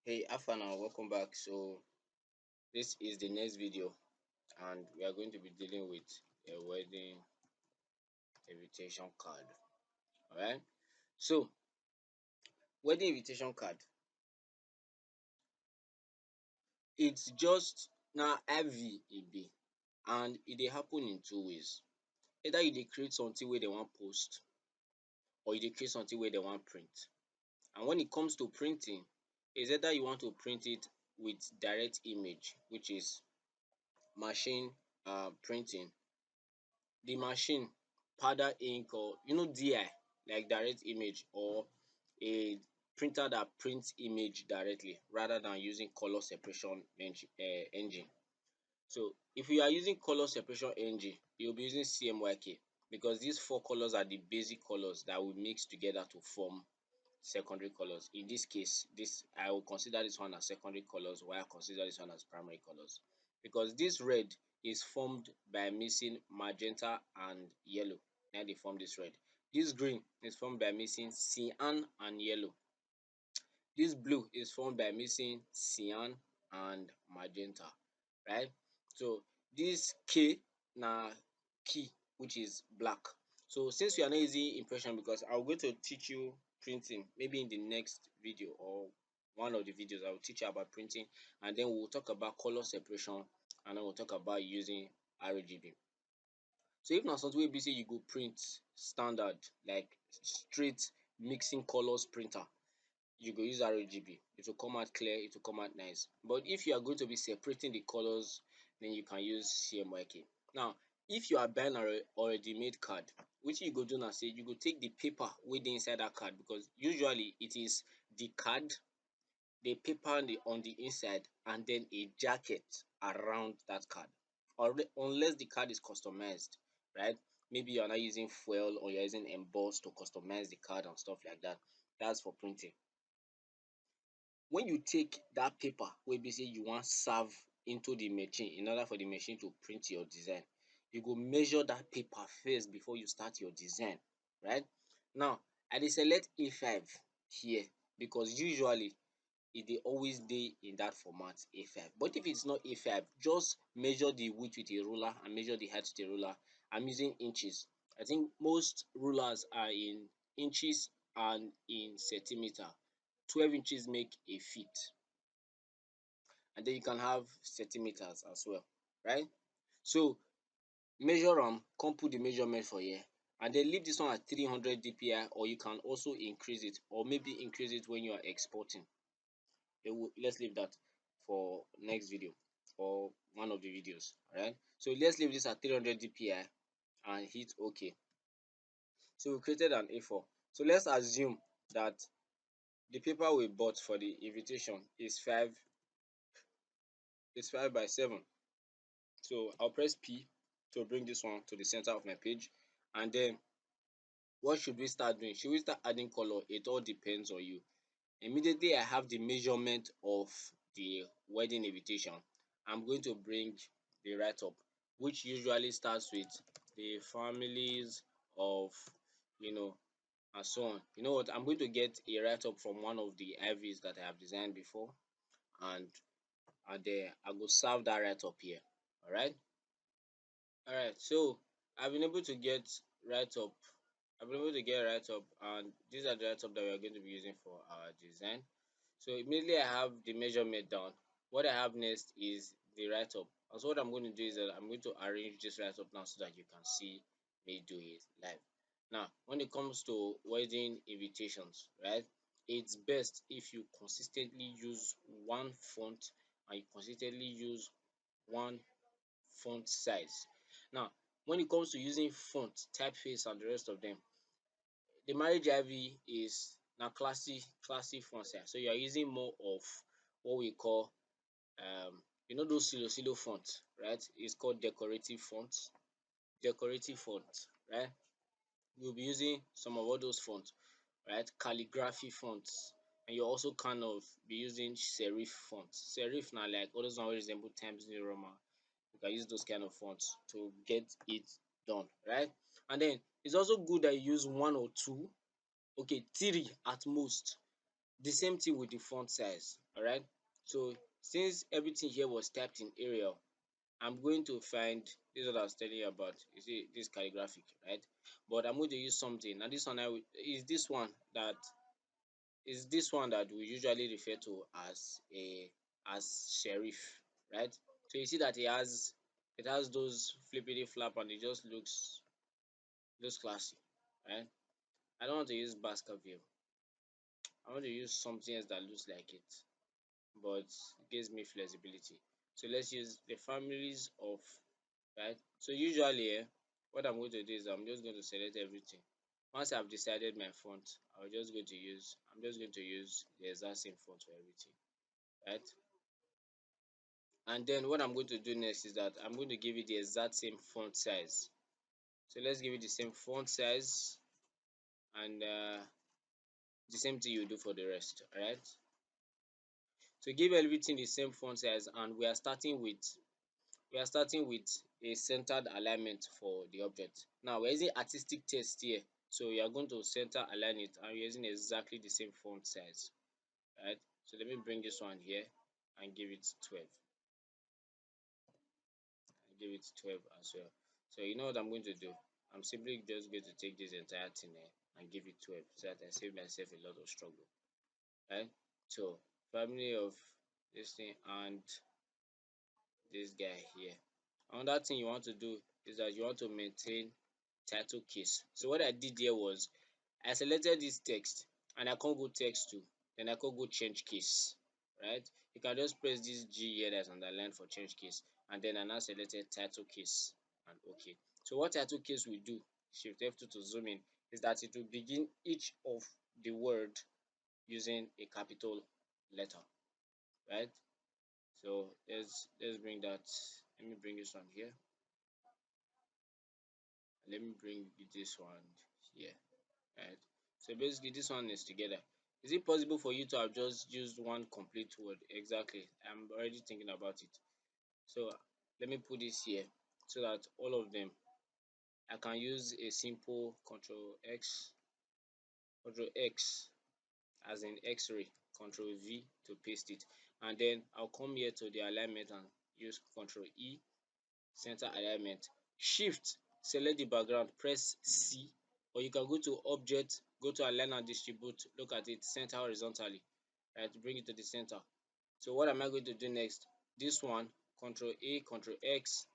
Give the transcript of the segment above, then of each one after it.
Hey Afana, welcome back. So this is the next video and we are going to be dealing with a wedding invitation card. Alright. So wedding invitation card, it's just na heavy e be and e dey happen in two ways. Either you dey create something wey dey wan post or you dey create something wey dey wan print. And when it comes to printing, is either you want to print it with direct image, which is machine printing. The machine powder ink or DI, like direct image, or a printer that prints image directly rather than using color separation engine. So if you are using color separation engine, you'll be using CMYK because these four colors are the basic colors that will mix together to form secondary colors. In this case, this I will consider this one as secondary colors, while I consider this one as primary colors. Because this red is formed by mixing magenta and yellow. Now they form this red. This green is formed by mixing cyan and yellow. This blue is formed by mixing cyan and magenta, right? So this K na key, which is black. So since we are not using impression, because I'm going to teach you printing maybe in the next video or one of the videos, I will teach you about printing, and then we'll talk about color separation, and then we'll talk about using RGB. So if na something wey be say you go print standard, like straight mixing colors printer, you go use RGB. It will come out clear, it will come out nice. But if you are going to be separating the colors, then you can use CMYK. Now, if you are buying already made card, wetin you go do na say you go take the paper wey dey inside that card, because usually it is the card, the paper on the inside, and then a jacket around that card. Or unless the card is customized, right? Maybe you're not using foil or you're using emboss to customize the card and stuff like that. That's for printing. When you take that paper wey be say you wan serve into the machine in order for the machine to print your design, you go measure that paper first before you start your design, right? Now, I dey select A5 here because usually e dey always dey in that format A5. But if it's not A5, just measure the width with a ruler and measure the height with a ruler. I'm using inches. I think most rulers are in inches and in centimeter. 12 inches make a feet, and then you can have centimeters as well, right? So measure am, come put the measurement for here, and then leave this one at 300 dpi, or you can also increase it, or maybe increase it when you are exporting. Let's leave that for next video or one of the videos. All right, so let's leave this at 300 dpi and hit OK. So we created an A4. So let's assume that the paper we bought for the invitation is 5 by 7. So I'll press P to bring this one to the center of my page. And then what should we start doing? Should we start adding color? It all depends on you. Immediately I have the measurement of the wedding invitation, I'm going to bring the write-up, which usually starts with the families of, and so on. You know what? I'm going to get a write-up from one of the IVs that I have designed before, and there I go serve that write-up here. All right. All right. So I've been able to get write-up. I've been able to get write-up, and these are the write-up that we are going to be using for our design. So immediately I have the measurement down. What I have next is the write-up. And so what I'm going to do is that I'm going to arrange this write-up now so that you can see me do it live. Now, when it comes to wedding invitations, right, it's best if you consistently use one font and you consistently use one font size. Now, when it comes to using font, typeface, and the rest of them, the marriage IV is now classy font size. So you are using more of what we call those silo fonts, right? It's called decorative fonts. Decorative font, right? You'll be using some of all those fonts, right? Calligraphy fonts. And you also kind of be using serif fonts. Serif now, like all those one wey resemble Times New Roman. You can use those kind of fonts to get it done, right? And then it's also good that you use one or two, okay, three at most, The same thing with the font size. All right. So since everything here was typed in Arial, I'm going to find this is what I was telling you about. You see this calligraphic, right? But I'm going to use something. And this one is this one that we usually refer to as serif, right? So you see that it has those flippity flap and it just looks classy, right? I don't want to use Baskerville. I want to use something else that looks like it, but gives me flexibility. So let's use the families of, right? So usually what I'm going to do is I'm just going to select everything. Once I've decided my font, I'm just going to use the exact same font for everything, right? And then what I'm going to do next is that I'm going to give it the exact same font size. So let's give it the same font size, and the same thing you do for the rest. All right. So give everything the same font size, and we are starting with a centered alignment for the object. Now we're using artistic text here, so you are going to center align it, and we're using exactly the same font size, right? So let me bring this one here and give it 12. And give it 12 as well. So you know what I'm going to do? I'm simply just going to take this entire thing here and give it 12 so that I save myself a lot of struggle, right? So family of this thing and this guy here. Another thing you want to do is that you want to maintain title case. So what I did here was I selected this text and I can't go text to, then I can't go change case, right? You can just press this G here that's underlined for change case, and then I now selected title case and OK. So what title case will do, Shift F2 to zoom in, is that it will begin each of the word using a capital letter, right? So let's bring that. Let me bring this one here. Let me bring this one here, right? So basically this one is together. Is it possible for you to have just used one complete word? Exactly. I'm already thinking about it. So let me put this here so that all of them, I can use a simple Control X as in X-ray, Control V to paste it, and then I'll come here to the alignment and use Control E, center alignment, Shift, select the background, press C, or you can go to object, go to align and distribute, look at it, center horizontally, right? Bring it to the center. So what am I going to do next? This one, Control A, Control X.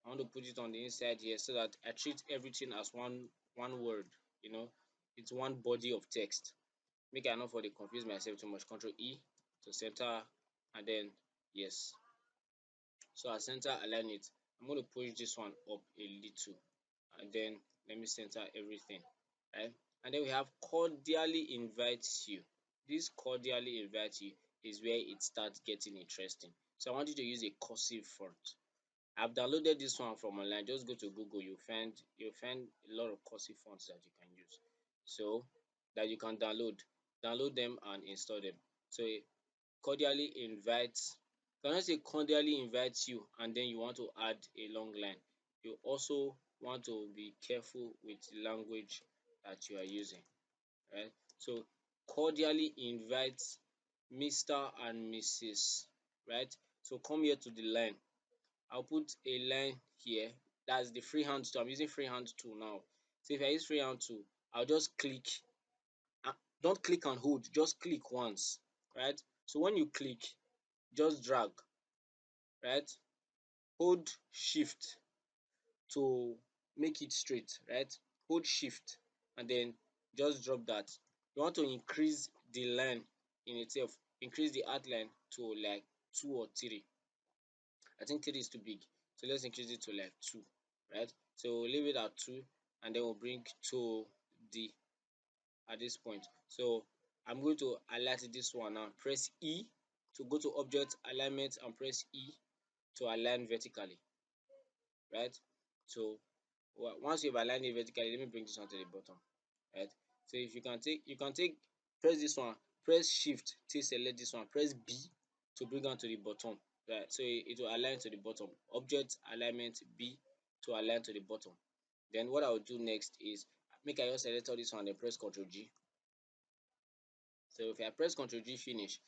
I want to put it on the inside here so that I treat everything as one word. You know, it's one body of text. Make I not for dey confuse myself too much. Control E to center, and then yes. So I center align it. I'm going to push this one up a little, and then let me center everything, right? And then we have cordially invites you. This cordially invites you is where it starts getting interesting. So I want you to use a cursive font. I've downloaded this one from online. Just go to Google, you'll find a lot of cursive fonts that you can use. So that you can download them and install them. So cordially invites, you cannot say cordially invites you and then you want to add a long line. You also want to be careful with the language that you are using, right? So cordially invites Mr. and Mrs., right? So come here to the line. I'll put a line here. That's the freehand tool. I'm using freehand tool now. So if I use freehand tool, I'll just click. Don't click and hold, just click once, right? So when you click, just drag, right? Hold shift to make it straight, right? Hold shift and then just drop that. You want to increase the line in itself, increase the outline to like 2 or 3. I think 3 is too big. So let's increase it to like 2, right? So we'll leave it at 2 and then we'll bring to D at this point. So I'm going to highlight this one now. Press E to go to object alignment and press E to align vertically, right? So once you've aligned it vertically, let me bring this one to the bottom, right? So if you can take press this one, press shift to select this one, press B to bring am to the bottom, right? So it will align to the bottom. Object alignment B to align to the bottom. Then what I will do next is make I just select all this one and press Ctrl G. So if I press Ctrl G finish,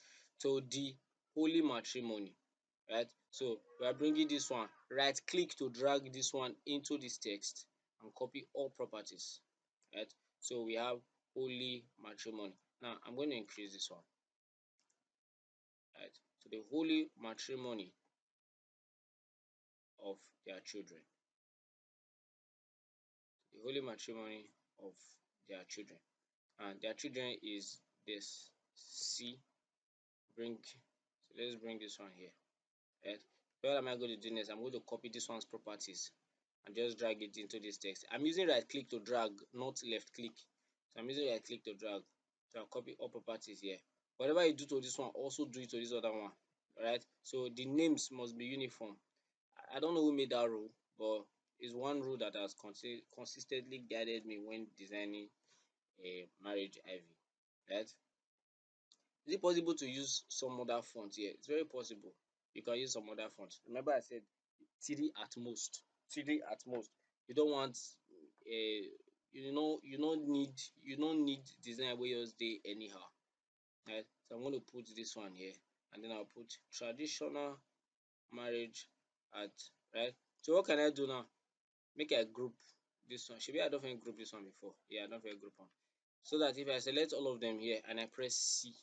to the holy matrimony, right? So we are bringing this one, right click to drag this one into this text and copy all properties, right? So we have holy matrimony. Now I'm going to increase this one, right? So the holy matrimony of their children, the holy matrimony of their children, and their children is this C. So let's bring this one here, right? What am I going to do next? I'm going to copy this one's properties and just drag it into this text. I'm using right click to drag, not left click. So I'm using right click to drag. So I'll copy all properties here. Whatever you do to this one, also do it to this other one. Alright. So the names must be uniform. I don't know who made that rule, but it's one rule that has consistently guided me when designing a marriage ivy. Right? Is it possible to use some other font here? It's very possible. You can use some other font. Remember I said three at most. Three at most. You don't want a you don't need design where yours dey anyhow. Right? So I'm going to put this one here and then I'll put traditional marriage at, right? So what can I do now? Make I group this one. Shebi I don fit group this one before. Yeah, I don fit group am. So that if I select all of them here and I press C,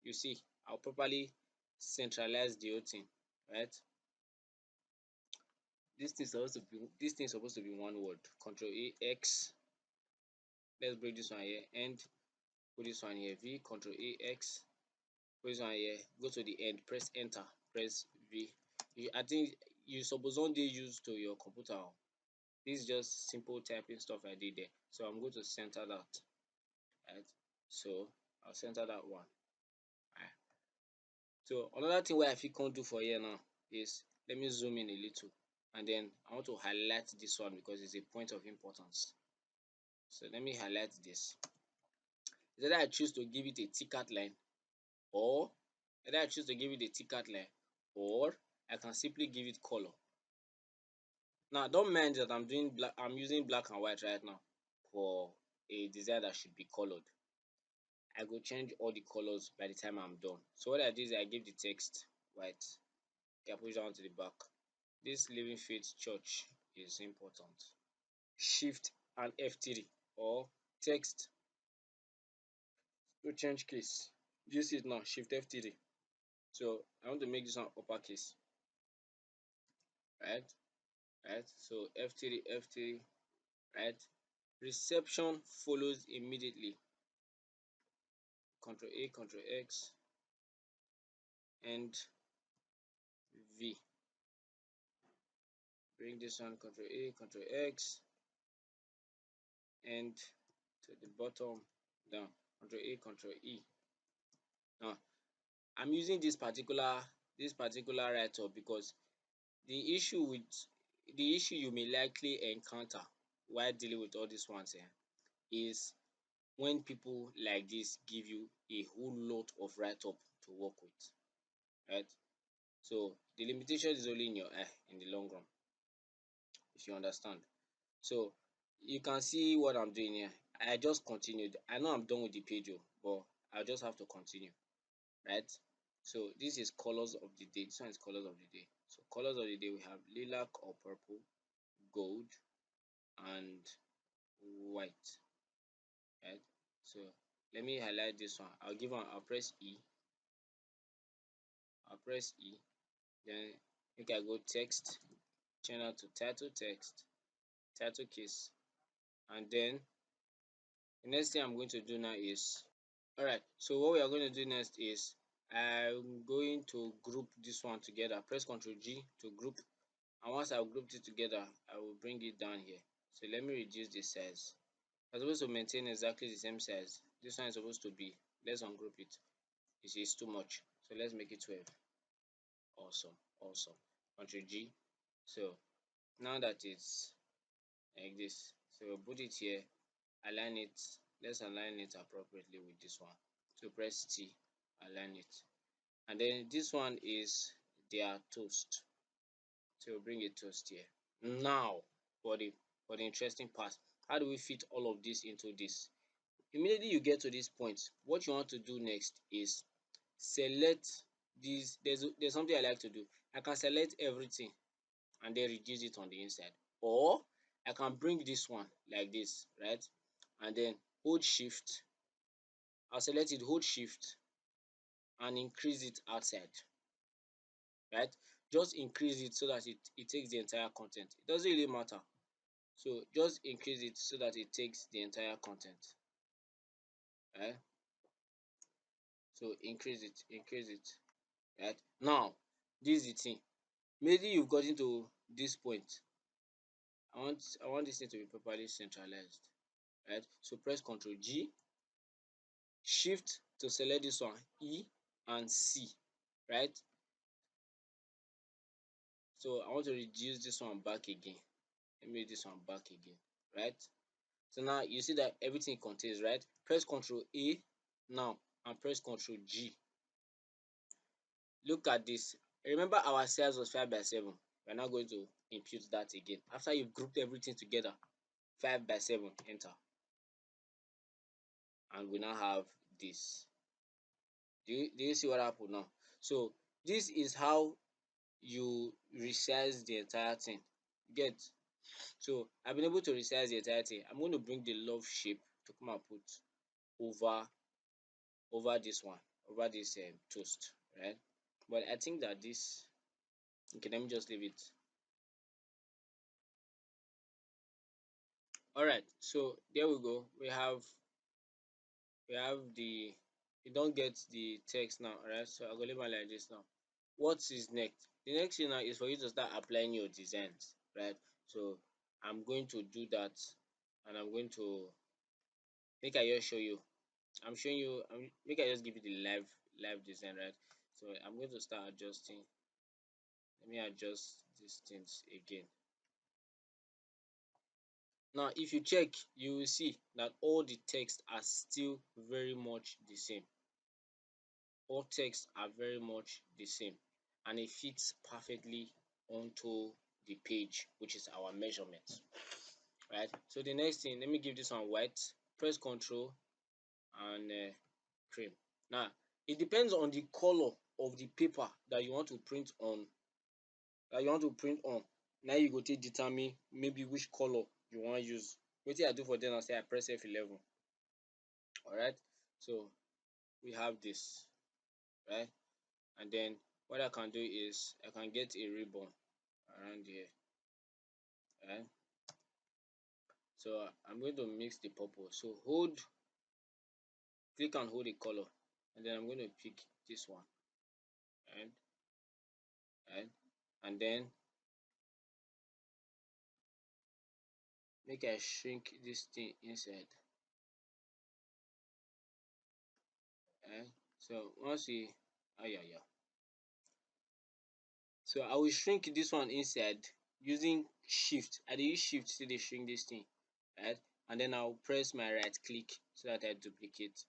you see I'll properly centralize the whole thing, right? This thing supposed to be one word. Control A X. Let's bring this one here and put this one here. V, Control A X. Put this one here. Go to the end. Press enter. Press V. I think you suppose don dey used to your computer. This is just simple typing stuff I did there. So I'm going to center that. Right. So I'll center that one. Right. So another thing wey I fit come do for here now is let me zoom in a little and then I want to highlight this one because it's a point of importance. So let me highlight this. Is either I choose to give it a thick outline or I can simply give it color. Now don't mind that I'm using black and white right now for a design that should be colored. I go change all the colors by the time I'm done. So what I do is I give the text white. I push down to the back. This Living Faith Church is important. Shift and F3 or text to change case. You see it now, Shift F3. So I want to make this one uppercase. Right? So F3, right? Reception follows immediately. Control A, Control X, and V. Bring this one, Control A, Control X, and to the bottom down. Control A, Control E. Now I'm using this particular write-up because the issue you may likely encounter while dealing with all these ones is when people like this give you a whole lot of write-up to work with, right? So the limitation is only in your eye in the long run, if you understand. So you can see what I'm doing here. I just continued. I know I'm done with the page, but I just have to continue, right? So this is colors of the day. This one is colors of the day. So colors of the day, we have lilac or purple, gold, and white, right? So let me highlight this one. I'll press E. Then make I go text, change that to title text, title case, and then the next thing I'm going to do now is, alright, so what we are going to do next is I'm going to group this one together. Press Ctrl G to group, and once I've grouped it together, I will bring it down here. So let me reduce the size. I'm supposed to maintain exactly the same size. This one is supposed to be, let's ungroup it. You see, it's too much. So let's make it 12. Awesome. Ctrl G. So now that it's like this, so we'll put it here, align it. Let's align it appropriately with this one. So press T, align it. And then this one is their toast. So we'll bring a toast here. Now for the interesting part, how do we fit all of this into this? Immediately you get to this point, what you want to do next is select this. There's something I like to do. I can select everything and then reduce it on the inside, or I can bring this one like this, right? And then hold shift. I'll select it, hold shift, and increase it outside, right? Just increase it so that it takes the entire content. It doesn't really matter. So just increase it so that it takes the entire content, right? So increase it, right? Now, this is the thing. Maybe you've gotten to this point. I want this thing to be properly centralized, right? So press Ctrl G, Shift to select this one, E and C, right? So I want to reduce this one back again. Let me this one back again, right? So now you see that everything contains, right? Press Ctrl A now and press Ctrl G. Look at this. Remember our size was 5 by 7. We're now going to impute that again. After you've grouped everything together, 5 by 7, enter. And we now have this. Do you see what happened now? So this is how you resize the entire thing. Get? So I've been able to resize the entire thing. I'm going to bring the love shape to come and put over this one, over this toast, right? But I think that this, okay, let me just leave it. All right, so there we go. We have the, you don't get the text now, alright? So I'll go leave it like this now. What is next? The next thing now is for you to start applying your designs, right? So I'm going to do that, and I'm going to make I just show you. I'm showing you. Make I just give you the live design, right? So I'm going to start adjusting. Let me adjust these things again. Now, if you check, you will see that all the text are still very much the same. All texts are very much the same, and it fits perfectly onto the page, which is our measurement, right? So the next thing, let me give this one white, press Ctrl and cream. Now, it depends on the color of the paper that you want to print on, Now you go take determine maybe which color you wan use. Wetin I do for there na say I press F11. Alright, so we have this, right? And then what I can do is I can get a ribbon around here, right? So I'm going to mix the purple. So click and hold a color, and then I'm going to pick this one, right? Right, and then make I shrink this thing inside, right? So once we, yeah. So I will shrink this one inside using shift. I dey use shift take dey shrink this thing, right? And then I'll press my right click so that I duplicate,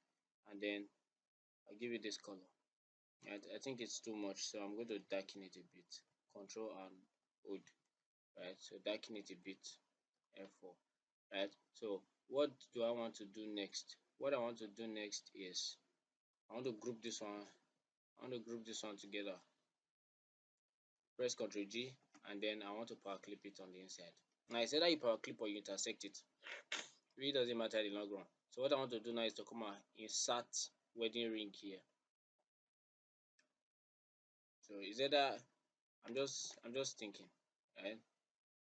and then I'll give it this color. Right? I think it's too much, so I'm going to darken it a bit. Control and hold, right? So darken it a bit, F4, right? So what do I want to do next? What I want to do next is I want to group this one. I want to group this one together. Press Ctrl G, and then I want to power clip it on the inside. Now it's either you power clip or you intersect it. It really doesn't matter in the long run. So what I want to do now is to come and insert wedding ring here. So is either I'm just thinking, right?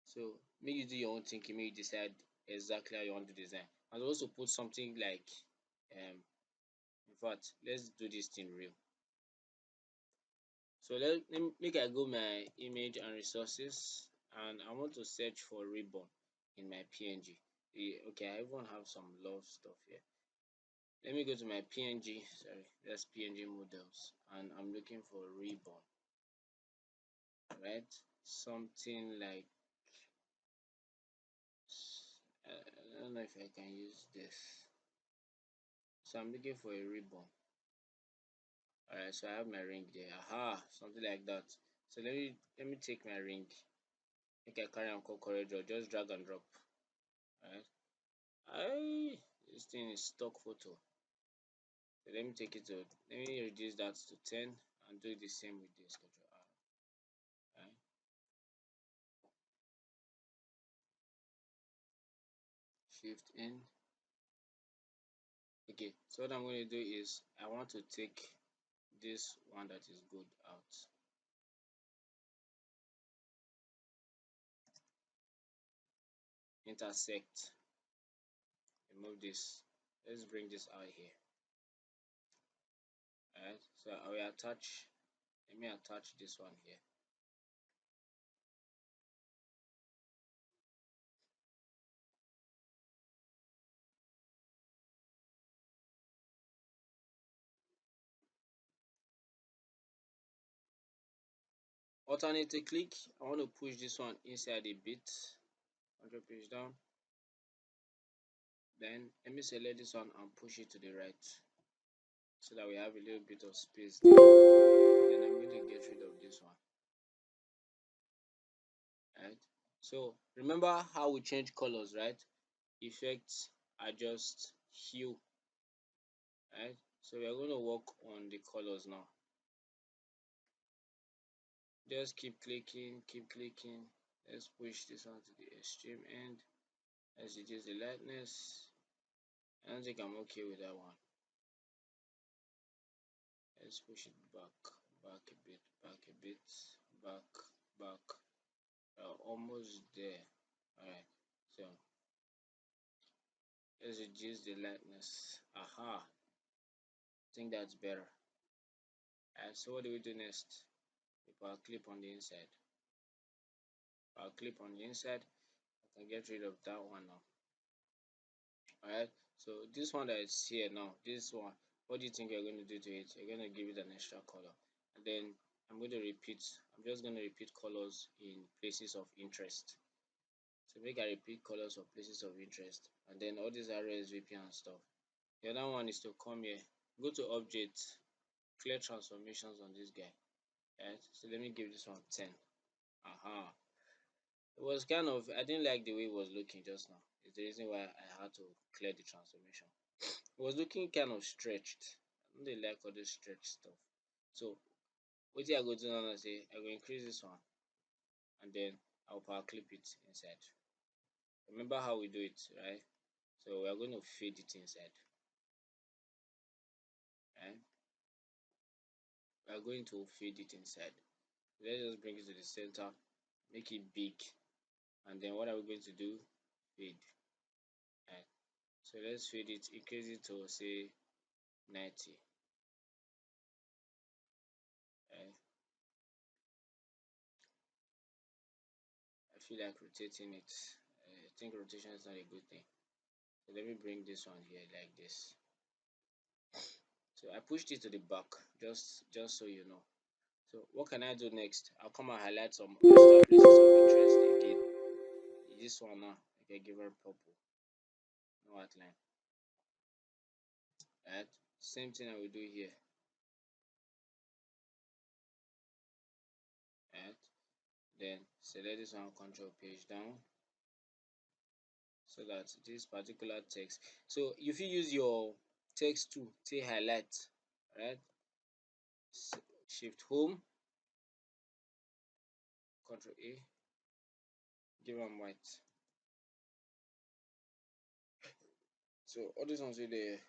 So make you do your own thinking, make you decide exactly how you want to design. And also put something like in fact, let's do this thing real. So let me make I go my image and resources, and I want to search for ribbon in my PNG. Okay, I even have some love stuff here. Let me go to my PNG, sorry, that's PNG models, and I'm looking for ribbon, right? Something like, I don't know if I can use this. So I'm looking for a ribbon. Alright, so I have my ring there. Aha, something like that. So let me take my ring. Make I carry am come Corel, just drag and drop. Alright. This thing is stock photo. So let me take it to, let me reduce that to 10 and do the same with this. Control R. Right? Shift in. Okay, so what I'm going to do is I want to take this one that is good out. Intersect. Remove this. Let's bring this out here. Alright, so I will attach, let me attach this one here. Alternate click, I want to push this one inside a bit. 100 page down. Then let me select this one and push it to the right so that we have a little bit of space there. Then I'm going to get rid of this one. Right, so remember how we change colors, right? Effects, adjust, hue. Right, so we are going to work on the colors now. Just keep clicking, keep clicking. Let's push this one to the extreme end. Let's reduce the lightness. I don't think I'm okay with that one. Let's push it back, back a bit, back a bit, back, back. Almost there. Alright, so let's reduce the lightness. Aha, I think that's better. Alright, so what do we do next? We power clip on the inside. Power clip on the inside. I can get rid of that one now. Alright, so this one that is here now, this one, what do you think you're going to do to it? You're going to give it an extra color. And then I'm going to repeat, I'm just going to repeat colors in places of interest. So make I repeat colors of places of interest. And then all these RSVP and stuff. The other one is to come here, go to object, clear transformations on this guy. Right, so let me give this one 10. Aha. It was kind of, I didn't like the way it was looking just now. It's the reason why I had to clear the transformation. It was looking kind of stretched. I don't really like all this stretch stuff. So what I go do now is say I go increase this one and then I'll power clip it inside. Remember how we do it, right? So we are going to fade it inside. Right? We are going to fade it inside. Let's just bring it to the center, make it big, and then what are we going to do? Fade. Right? So let's fade it, increase it to say 90. Right? I feel like rotating it. I think rotation is not a good thing. So let me bring this one here like this. So I pushed it to the back, just so you know. So what can I do next? I'll come and highlight some extra places of interest again. This one now, I can give her purple, no outline. Right? Same thing I will do here. Right? Then select this one, control page down, so that this particular text. So if you use your text tool, say highlight, right? Shift home, control A, give them white. So all these ones with the,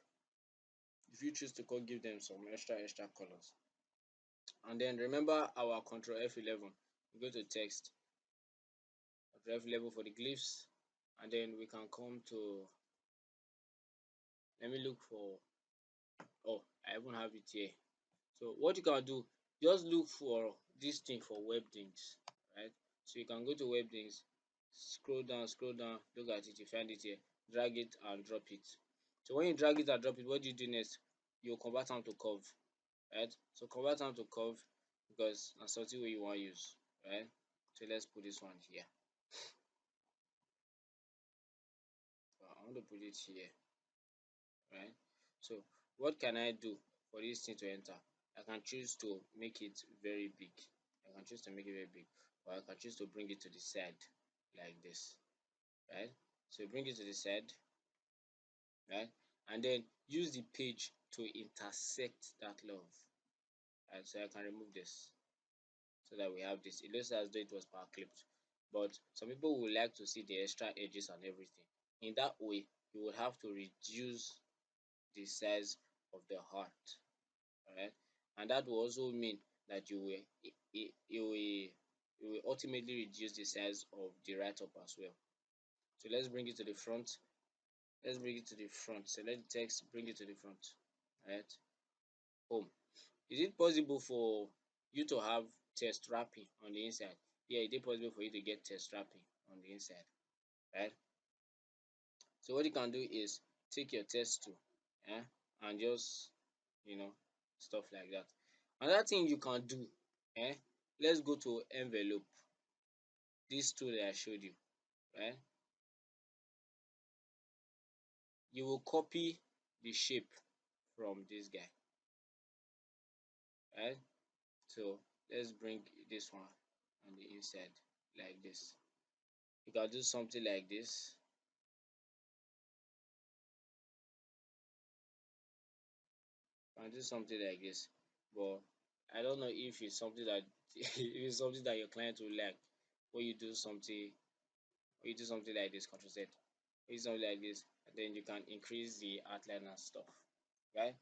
if you choose to give them some extra colors. And then remember our control F11. We go to text, control F11 for the glyphs, and then we can come to, let me look for, oh, I even have it here. So what you can do, just look for this thing for web things, right? So you can go to web things, scroll down, look at it, you find it here, drag it and drop it. So when you drag it and drop it, what do you do next? You convert them to curve, right? So convert them to curve because that's something what you want to use, right? So let's put this one here. So I want to put it here, right? So what can I do for this thing to enter? I can choose to make it very big. I can choose to make it very big, or I can choose to bring it to the side like this, right? So bring it to the side, right? And then use the page to intersect that love. Right? So I can remove this so that we have this. It looks as though it was power clipped, but some people would like to see the extra edges and everything. In that way, you would have to reduce the size of the heart. Alright, and that will also mean that you will ultimately reduce the size of the write-up as well. So let's bring it to the front. Let's bring it to the front. Select the text, bring it to the front. Alright, home. Is it possible for you to have text wrapping on the inside? Yeah, it is possible for you to get text wrapping on the inside, right? So what you can do is take your text tool, and just, you know, stuff like that. Another thing you can do, let's go to envelope, this tool that I showed you, right? You will copy the shape from this guy, right? So let's bring this one on the inside like this. You can do something like this. You can do something like this, but I don't know if it's something that if it's something that your client will like. When you do something, when you do something like this, Control Z, when you do something like this, and then you can increase the outline and stuff, right?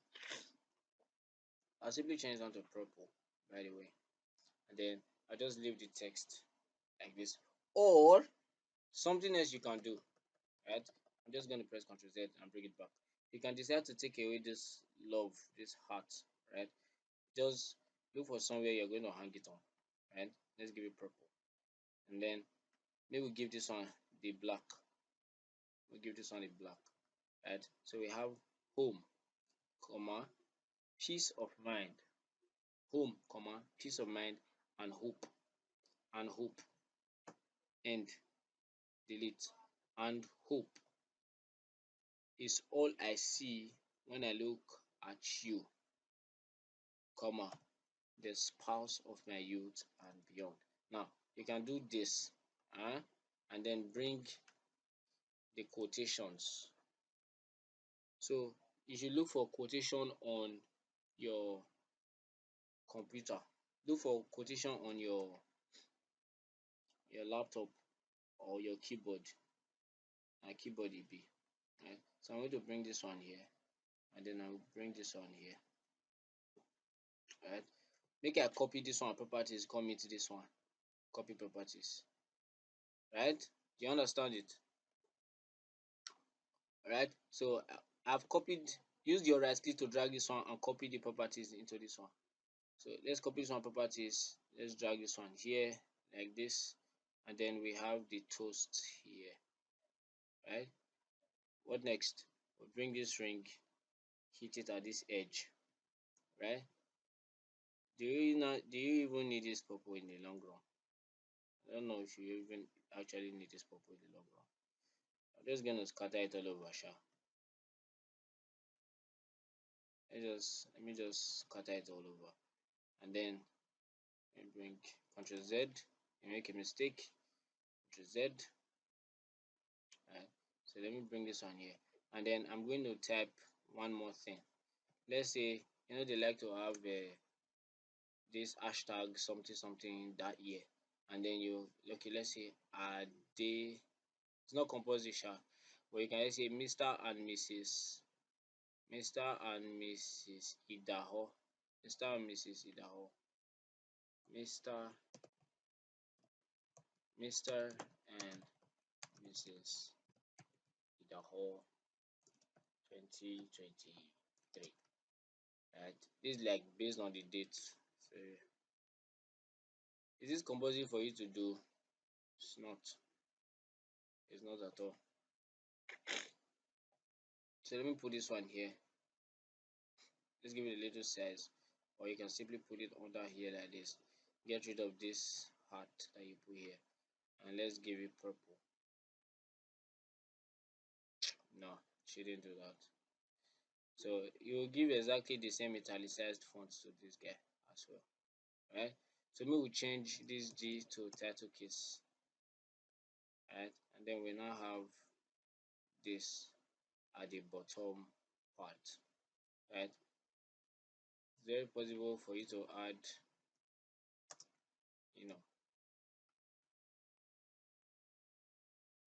I'll simply change down to purple, by the way, and then I'll just leave the text like this. Or something else you can do, right? I'm just going to press Ctrl Z and bring it back. You can decide to take away this love, this heart, right? Just look for somewhere you're going to hang it on, right? Let's give it purple, and then maybe we'll give this one the black. We'll give this one a black, right? So we have home, comma, peace of mind, home, comma, peace of mind, and hope, end, delete, and hope is all I see when I look at you, comma, the spouse of my youth and beyond. Now, you can do this, and then bring the quotations. So you should look for quotation on your computer. Look for quotation on your laptop or your keyboard. Keyboard it be. Right? So I'm going to bring this one here, and then I'll bring this one here. Right? Make I copy this one properties, come into this one. Copy properties. Right? Do you understand it? Right? So I've copied, use your right click to drag this one and copy the properties into this one. So let's copy this one properties. Let's drag this one here like this, and then we have the toast here. Right? What next? We'll bring this ring, hit it at this edge. Right? Do you even need this purple in the long run? I don't know if you even actually need this purple in the long run. I'm just gonna scatter it all over, sha. Let me just scatter it all over, and then I bring Ctrl Z. You make a mistake, Ctrl Z. Right. So let me bring this one here, and then I'm going to type one more thing. Let's say they like to have this hashtag something something that year, and then you okay. Let's say are they? It's not compulsory, sha, but you can just say Mr. and Mrs. Idaho, Mr. and Mrs. Idaho, Mr. Mr. and Mrs. Idaho 2023. Right? This is like based on the date. So is this compulsory for you to do? It's not. It's not at all. So let me put this one here. Let's give it a little size, or you can simply put it under here like this. Get rid of this heart that you put here, and let's give it purple. No, shouldn't do that. So you will give exactly the same italicized font to this guy as well, right? So me will change this G to title case, right? And then we now have this. at the bottom part, right? It's very possible for you to add, you know.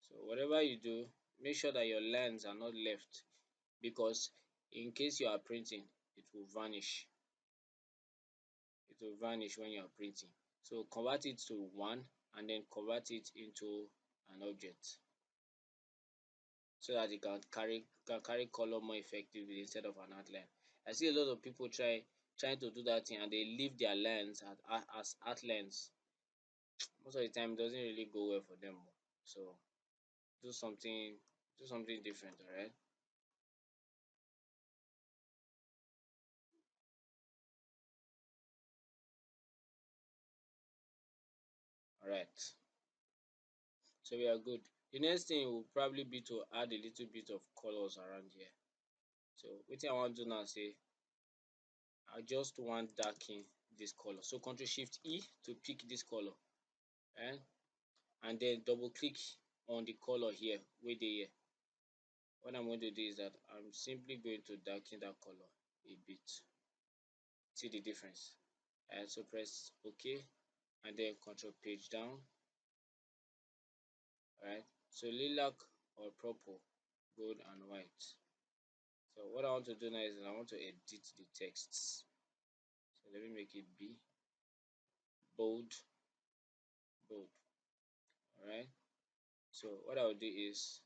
So whatever you do, make sure that your lines are not left, because in case you are printing, it will vanish. It will vanish when you are printing. So convert it to 1 and then convert it into an object so that it can carry color more effectively instead of an outline. I see a lot of people trying to do that thing and they leave their lines as outlines. Most of the time it doesn't really go well for them. So do something do something different, alright? Alright. So we are good. The next thing will probably be to add a little bit of colors around here. So wetin I want to do now, say I just want darken this color. So Ctrl Shift E to pick this color, right? And then double click on the color here wey dey here. What I'm going to do is that I'm simply going to darken that color a bit. See the difference? And so press OK and then Control page down. Alright. So lilac or purple, gold and white. So what I want to do now is that I want to edit the texts. So let me make it B, bold, bold. Alright. So what I'll do is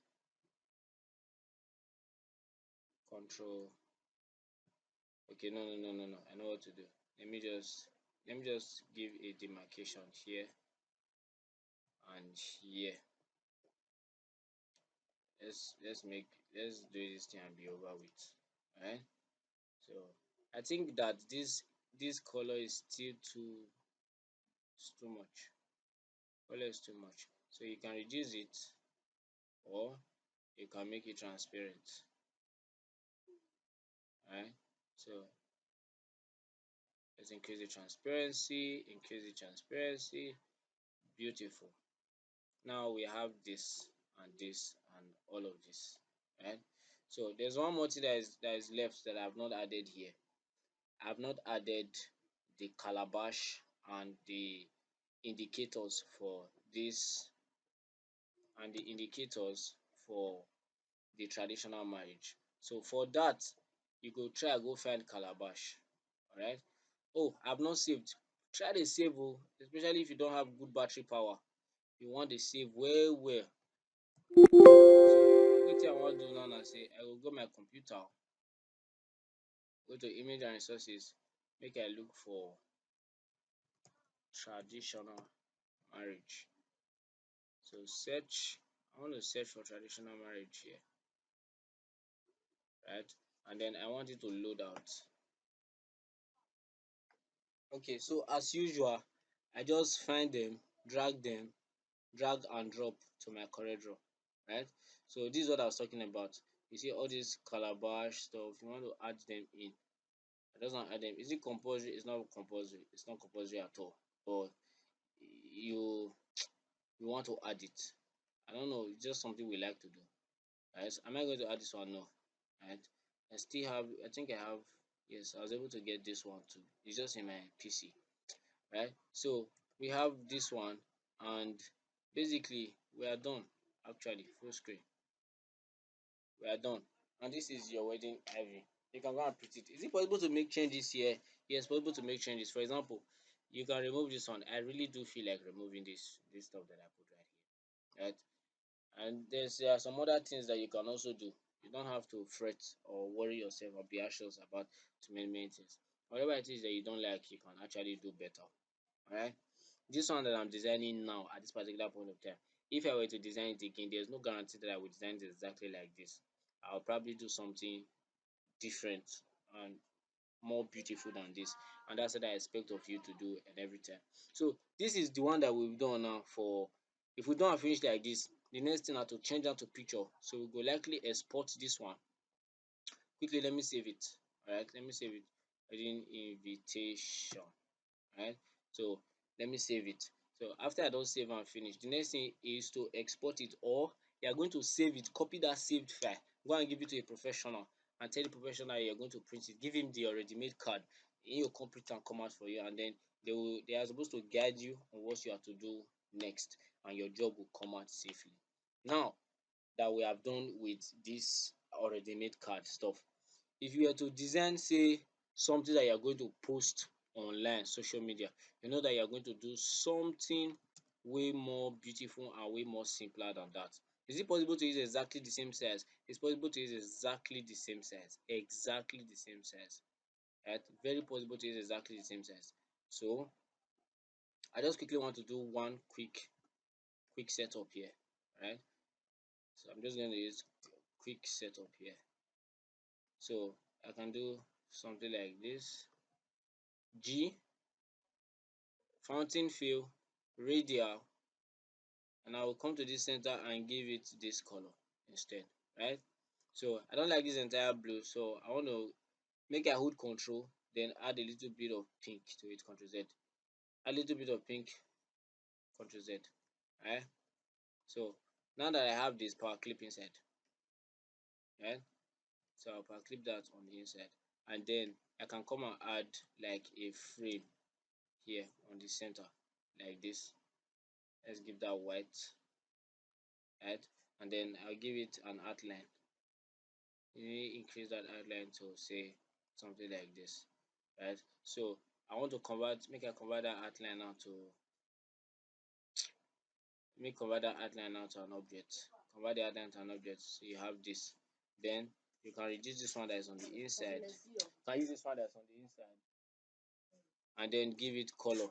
control. Okay, no. I know what to do. Let me just give a demarcation here and here. Let's do this thing and be over with. Alright. So I think that this color is still too much. Color is too much. So you can reduce it or you can make it transparent. Alright. So let's increase the transparency. Beautiful. Now we have this and all of this, right? So there's one more thing that is left that I've not added here. I've not added the calabash and the indicators for this and the indicators for the traditional marriage. So for that, you go find calabash. All right. Oh, I've not saved. Try to save, especially if you don't have good battery power. You want to save well well. So wetin I wan do now na say I go go my computer, go to image and resources, make I look for traditional marriage. So search, I want to search for traditional marriage here, right? And then I want it to load out. Okay, so as usual, I just find them, drag and drop to my Corel Draw, right? So this is what I was talking about. You see all this calabash stuff, you want to add them in. I just want to add them. Is it compulsory? It's not compulsory. It's not compulsory at all. But you you want to add it. I don't know. It's just something we like to do. Right? So am I going to add this one? No. Right? I still have. I think I have. Yes, I was able to get this one too. It's just in my PC. Right? So we have this one, and basically we are done. Actually, full screen. We are done. And this is your wedding ivy. You can go and print it. Is it possible to make changes here? Yes, possible to make changes. For example, you can remove this one. I really do feel like removing this stuff that I put right here. Right? And there are some other things that you can also do. You don't have to fret or worry yourself or be anxious about too many things. Whatever it is that you don't like, you can actually do better. Alright? This one that I'm designing now at this particular point of time, if I were to design it again, there's no guarantee that I would design it exactly like this. I'll probably do something different and more beautiful than this, and that's what I expect of you to do and every time. So this is the one that we've done now. For if we don't finish like this, the next thing na to change that to picture. So we go likely export this one quickly. Let me save it. All right, let me save it. Wedding invitation. Right. So let me save it. So after I don save and finish, the next thing is to export it, or you are going to save it, copy that saved file, Go and give it to a professional and tell the professional you're going to print it. Give him the already made card. He will come print and come out for you, and then they are supposed to guide you on what you have to do next, and your job will come out safely. Now that we have done with this already made card stuff, if you were to design say something that you are going to post online, social media, you know that you are going to do something way more beautiful and way more simpler than that. Is it possible to use exactly the same size? It's possible to use exactly the same size. Exactly the same size. Right? Very possible to use exactly the same size. So I just quickly want to do one quick setup here. Right? So I'm just going to use quick setup here. So I can do something like this. G, fountain fill, radial, and I will come to this center and give it this color instead, right? So I don't like this entire blue, so I want to make a hood control, then add a little bit of pink to it, Ctrl Z. Add a little bit of pink, Ctrl Z, right? So now that I have this power clip inside, right? So I'll power clip that on the inside, and then I can come and add like a frame here on the center, like this. Let's give that white, right? And then I'll give it an outline. You increase that outline to say something like this, right? So I want to make I convert that outline now to convert that outline now to an object. Convert the outline to an object. So you have this. Then you can reduce this one that is on the inside. You can use this one that's on the inside and then give it color,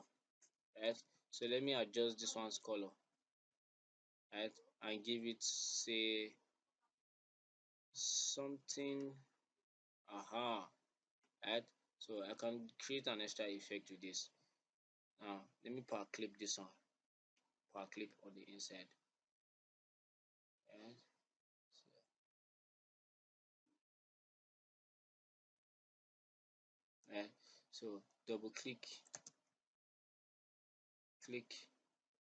right? So let me adjust this one's color, right? And give it say something, right? So I can create an extra effect with this. Now let me power clip this one, power clip on the inside, right? Right, so double click,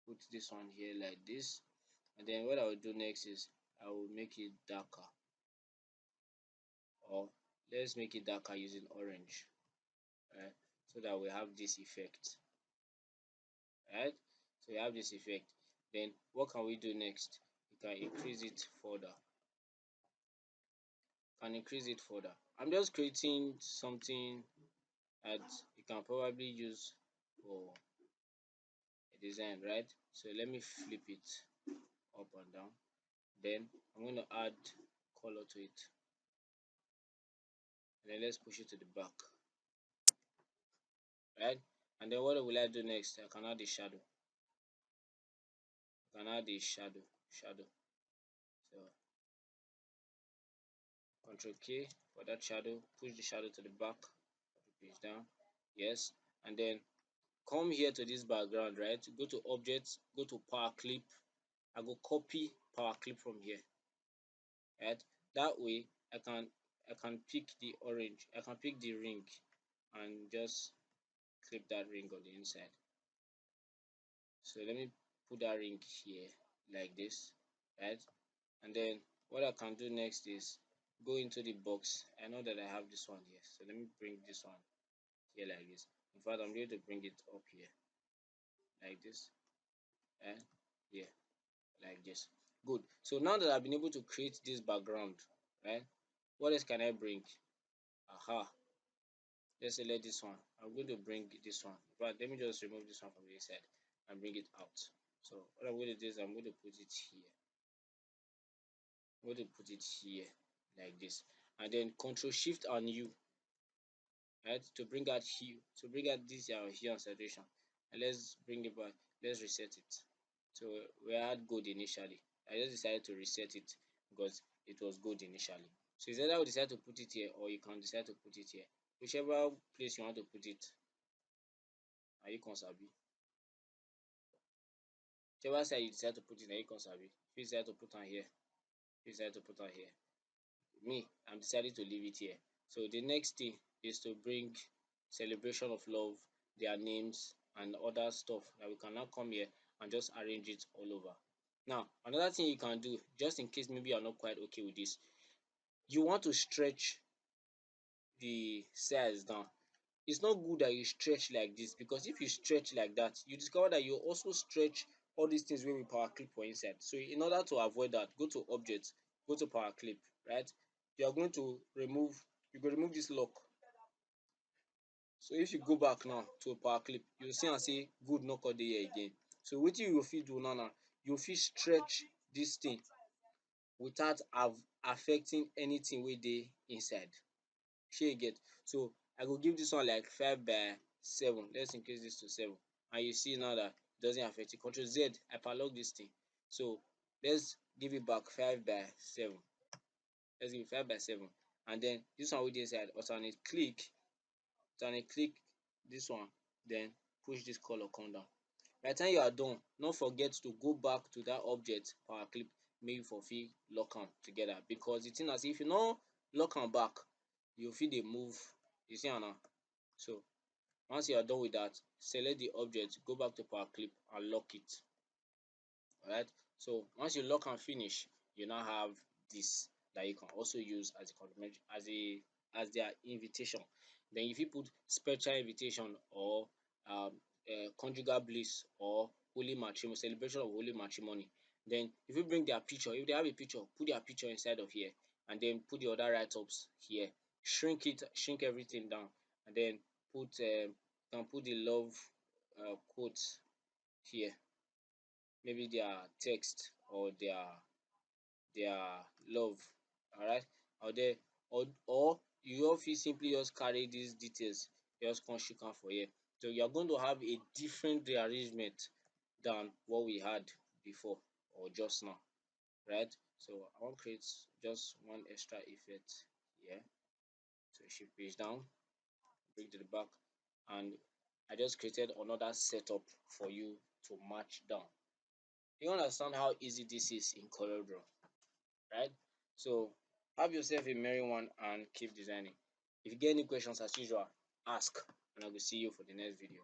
put this one here like this, and then what I will do next is I will make it darker, or let's make it darker using orange, right? So that we have this effect, right? So we have this effect. Then what can we do next? We can increase it further. I'm just creating something that you can probably use for a design, right? So let me flip it up and down. Then I'm going to add color to it, and then let's push it to the back, right? And then what will I do next? I can add the shadow. Shadow. So Control K for that shadow, push the shadow to the back, push down, yes, and then come here to this background, right? Go to objects, go to power clip. I go copy power clip from here, right? That way I can pick the orange, I can pick the ring and just clip that ring on the inside. So let me put that ring here like this, right? And then what I can do next is go into the box. I know that I have this one here, so let me bring this one here like this. In fact, I'm going to bring it up here like this, and here like this. Good. So now that I've been able to create this background, right? What else can I bring? Let's select this one. I'm going to bring this one. But let me just remove this one from the inside and bring it out. So what I'm going to do is I'm going to put it here. I'm going to put it here like this, and then Control Shift and U, right, to bring out hue, to bring out this hue and saturation. And let's bring it back. Let's reset it. So we had good initially. I just decided to reset it because it was good initially. So it's either we decide to put it here, or you can decide to put it here. Whichever place you want to put it. Are you consabi? Whichever side you decide to put it, are you consabi? If you decide to put on here, if you decide to put on here. Me, I'm deciding to leave it here. So the next thing is to bring celebration of love, their names, and other stuff that we can now come here and just arrange it all over. Now, another thing you can do, just in case maybe you're not quite okay with this, you want to stretch the size down. It's not good that you stretch like this, because if you stretch like that, you discover that you also stretch all these things wey we power clip for inside. So in order to avoid that, go to object, go to power clip, right? You are going to remove, you go remove this lock. So if you go back now to power clip, you see am say good no come dey here again. So wetin you go fit do now na you fit stretch this thing without affecting anything wey dey inside. Shey you get? So I go give this one like 5/7. Let's increase this to 7, and you see now that it doesn't affect it. Control Z, I padlock this thing. So let's give it back 5/7. Let's give it 5/7, and then this one wey dey inside, alternate click this one, then push this color come down. By the time you are done, no forget to go back to that object power clip, make you for fit lock am together, because the thing na say if you no lock am back, you fit dey move. You see am now? So once you are done with that, select the object, go back to power clip and lock it. Alright, so once you lock am finish, you now have this that you can also use as a complementary, as their invitation. Then you fit put special invitation, or conjugal bliss, or holy matrimony, celebration of holy matrimony. Then you fit bring their picture. If they have a picture, put their picture inside of here, and then put the other write-ups here. Shrink everything down, and then put the love quote here, maybe their text or their love. Alright, or you all fit simply just carry these details, just come chook am for here. So you are going to have a different rearrangement than what we had before or just now, right? So I wan create just one extra effect here. So shift page down, bring to the back, and I just created another setup for you to match down. You understand how easy this is in Corel Draw, right? So have yourself a merry one and keep designing. If you get any questions, as usual, ask, and I will see you for the next video.